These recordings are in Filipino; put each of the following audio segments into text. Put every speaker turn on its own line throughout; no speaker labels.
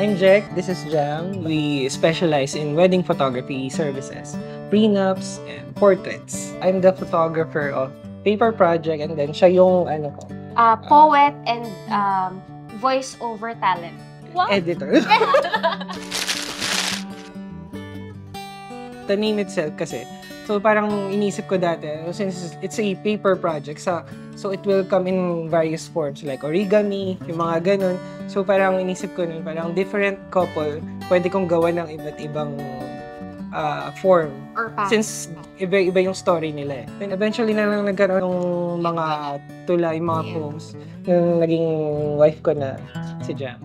I'm Jack, this is Jam. We specialize in wedding photography services, prenups, and portraits. I'm the photographer of Paper Project and then siya yung
poet and voice-over talent. Wow.
Editor. The name itself kasi, so parang inisip ko dati, since it's a paper project, so it will come in various forms like origami, yung mga ganun. So parang inisip ko nun, parang different couple, pwede kong gawa ng iba't ibang form.
Or path.
Since iba yung story nila eh. Then eventually na lang nagkaroon ng mga tula, yung mga poems, yung naging wife ko na si Jam.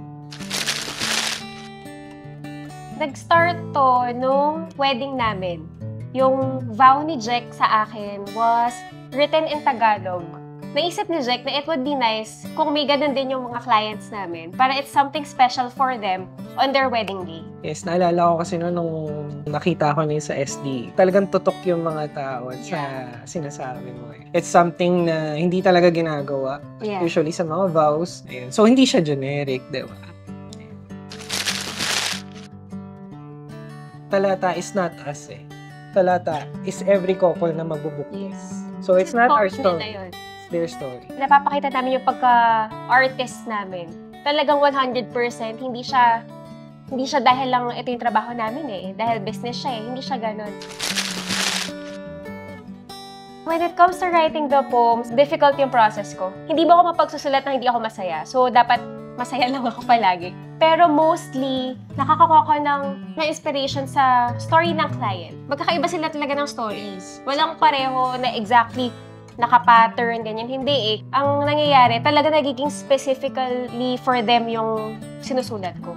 Nag-start to nung wedding namin. Yung vow ni Jack sa akin was written in Tagalog. Naisip ni Jack na it would be nice kung may ganun din yung mga clients namin para it's something special for them on their wedding day.
Yes, naalala ko kasi nung nakita ko na sa SD, talagang tutok yung mga tao sa sinasabi mo eh. It's something na hindi talaga ginagawa, usually sa mga vows. Ayun. So, hindi siya generic, di ba? Talata is not us eh. Talata is every couple na magbubuk.
Yes.
So, it's not our story. It's their story.
Napapakita namin yung pagka-artist namin. Talagang 100%, hindi siya dahil lang ito yung trabaho namin eh. Dahil business siya eh. Hindi siya ganun. When it comes to writing the poems, difficult yung process ko. Hindi ba ako mapagsusulat na hindi ako masaya? So, dapat masaya lang ako palagi. Pero mostly, nakakakuha ko ng inspiration sa story ng client. Magkakaiba sila talaga ng stories. Walang pareho na exactly naka-pattern, ganyan. Hindi eh. Ang nangyayari, talaga nagiging specifically for them yung sinusulat ko.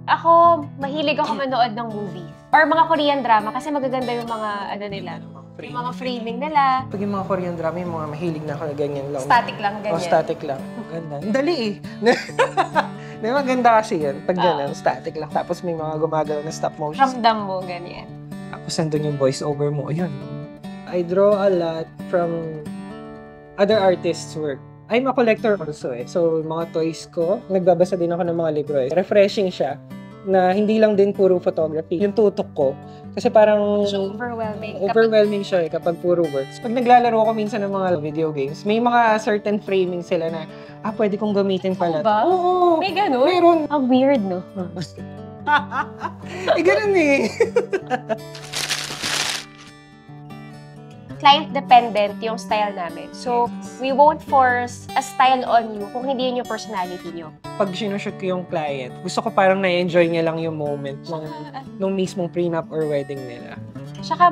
Ako, mahilig ako manood ng movie. Or mga Korean drama kasi magaganda yung mga nila. Yung mga framing nila.
Pag yung mga Korean drama, yung mga mahilig na ako na ganyan lang.
Static lang, ganyan.
O, static lang. Ganda. Ang dali eh. May maganda kasi yan. Pag ganyan, static lang. Tapos may mga gumagalaw na stop motion.
Ramdam mo, ganyan.
Tapos nandun yung voice over mo. Ayun. I draw a lot from other artists' work. I'm a collector also eh. So, mga toys ko, nagbabasa din ako ng mga libro eh. Refreshing siya na hindi lang din puro photography. Yung tutok ko, kasi parang overwhelming siya eh kapag puro works. Pag naglalaro ako minsan ng mga video games, may mga certain framing sila na, pwede kong gamitin pala.
Ba?
Oo.
May ganun?
Meron.
Ang weird, no?
Ganun eh.
Client-dependent yung style namin. So, we won't force a style on you kung hindi yun yung personality nyo.
Pag sinushoot ko yung client, gusto ko parang na-enjoy niya lang yung moment nung mismong prenup or wedding nila.
Tsaka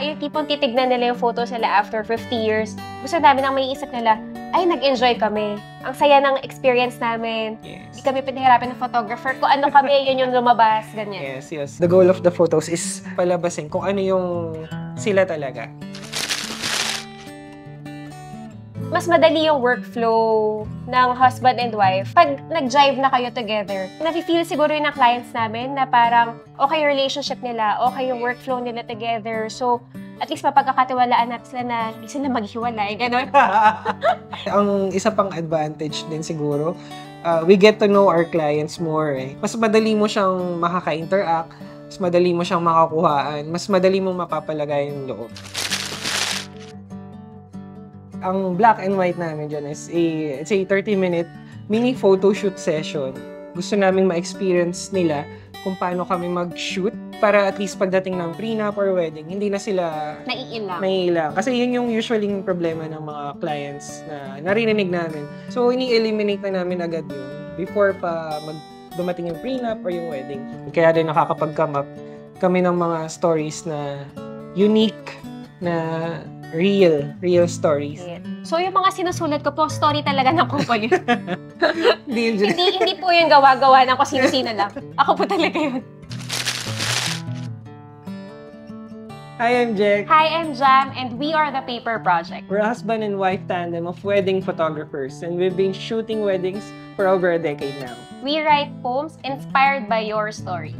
yung tipong titignan nila yung photos nila after 50 years. Gusto namin ang maiisip nila, ay, nag-enjoy kami. Ang saya ng experience namin.
Yes.
Hindi kami pinahirapan ng photographer. Kung ano kami, yun yung lumabas. Ganyan.
Yes. The goal of the photos is palabasin kung ano yung sila talaga.
Mas madali yung workflow ng husband and wife. Pag nag-jive na kayo together, nafe-feel siguro yung ng clients namin na parang okay yung relationship nila, okay yung workflow nila together. So, at least mapagkakatiwalaan natin sila na hindi sila maghiwalay. Ganon.
Ang isa pang advantage din siguro, we get to know our clients more eh. Mas madali mo siyang makaka-interact, mas madali mo siyang makakuhaan, mas madali mong mapapalagay yung loob. Ang black and white namin dyan is it's a 30-minute mini photo shoot session. Gusto namin ma-experience nila kung paano kami mag-shoot para at least pagdating ng prenup or wedding, hindi na sila naiilang. Kasi yun yung usually problema ng mga clients na naririnig namin. So, ini-eliminate na namin agad yun before pa dumating yung prenup or yung wedding. Kaya din nakakapag-come up kami ng mga stories na unique, na real stories.
So, yung mga sinusulat ko po, story talaga ng couple yun.
hindi
po yung gawa-gawa ng kung sino-sino lang. Ako po talaga yun.
Hi, I'm Jack.
Hi, I'm Jam, and we are the Paper Project.
We're a husband and wife tandem of wedding photographers, and we've been shooting weddings for over a decade now.
We write poems inspired by your stories.